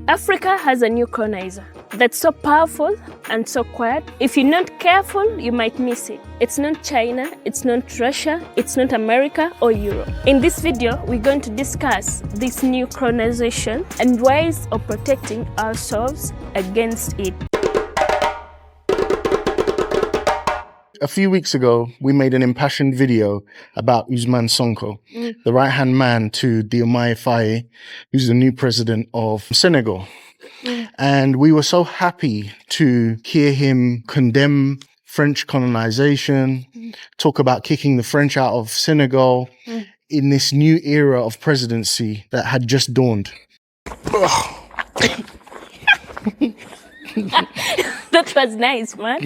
Africa has a new colonizer that's so powerful and so quiet. If you're not careful, you might miss it. It's not China, it's not Russia, it's not America or Europe. In this video, we're going to discuss this new colonization and ways of protecting ourselves against it. A few weeks ago, we made an impassioned video about Ousmane Sonko, the right-hand man to Diomaye Faye, who's the new president of Senegal. And we were so happy to hear him condemn French colonization, talk about kicking the French out of Senegal in this new era of presidency that had just dawned. That was nice, man.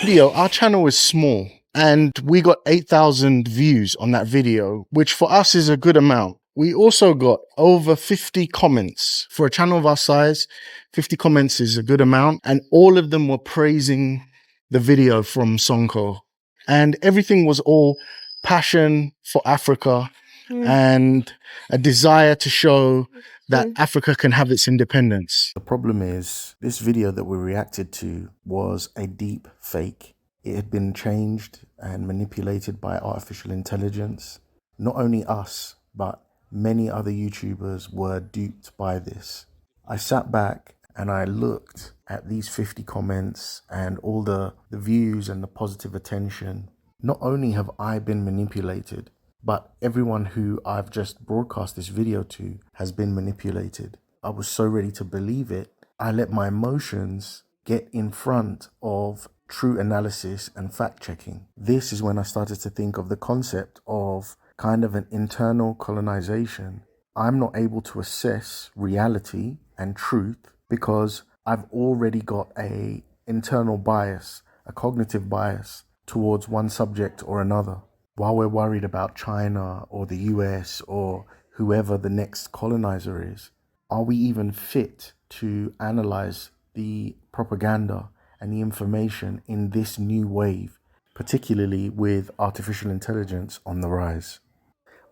Video, our channel is small and we got 8,000 views on that video, which for us is a good amount. We also got over 50 comments. For a channel of our size, 50 comments is a good amount. And all of them were praising the video from Sonko. And everything was all passion for Africa and a desire to show that Africa can have its independence. The problem is, this video that we reacted to was a deep fake. It had been changed and manipulated by artificial intelligence. Not only us, but many other YouTubers were duped by this. I sat back and I looked at these 50 comments and all the views and the positive attention. Not only have I been manipulated, but everyone who I've just broadcast this video to has been manipulated. I was so ready to believe it. I let my emotions get in front of true analysis and fact checking. This is when I started to think of the concept of kind of an internal colonization. I'm not able to assess reality and truth because I've already got an internal bias, a cognitive bias towards one subject or another. While we're worried about China or the US or whoever the next colonizer is, are we even fit to analyze the propaganda and the information in this new wave, particularly with artificial intelligence on the rise?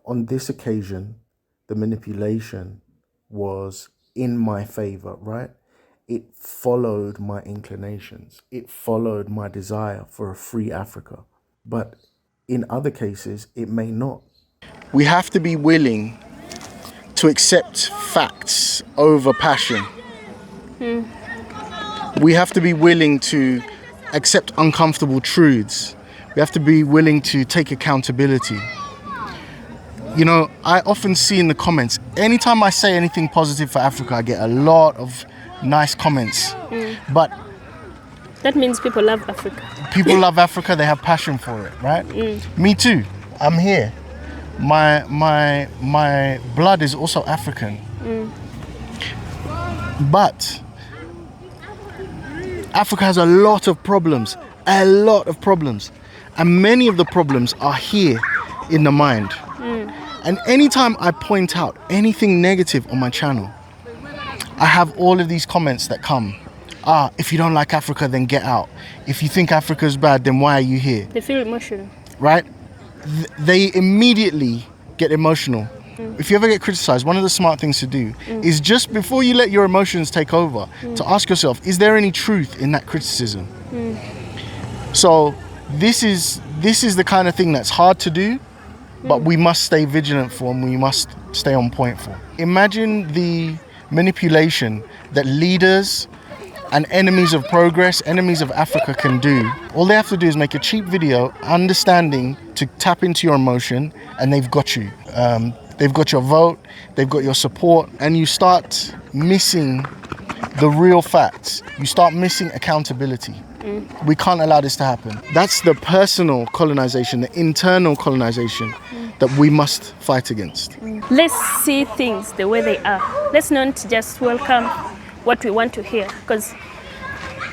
On this occasion, the manipulation was in my favor, right? It followed my inclinations. It followed my desire for a free Africa. But in other cases, it may not. We have to be willing to accept facts over passion. We have to be willing to accept uncomfortable truths. We have to be willing to take accountability. You know, I often see in the comments, anytime I say anything positive for Africa, I get a lot of nice comments. But That means people love Africa. people love Africa, they have passion for it, right? Me too. I'm here. My blood is also African. But Africa has a lot of problems. And many of the problems are here in the mind. And anytime I point out anything negative on my channel, I have all of these comments that come. If you don't like Africa, then get out. If you think Africa is bad, then why are you here? They feel emotional. Right? They immediately get emotional. If you ever get criticized, one of the smart things to do is just before you let your emotions take over, to ask yourself, is there any truth in that criticism? So this is the kind of thing that's hard to do, but we must stay vigilant for and we must stay on point for. Imagine the manipulation that leaders and enemies of progress, enemies of Africa can do. All they have to do is make a cheap video, understanding to tap into your emotion, and they've got you. They've got your vote, they've got your support, and you start missing the real facts. You start missing accountability. We can't allow this to happen. That's the personal colonization, the internal colonization that we must fight against. Let's see things the way they are. Let's not just welcome what we want to hear, because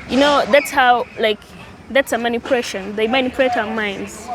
you know that's how, like, that's a manipulation. They manipulate our minds.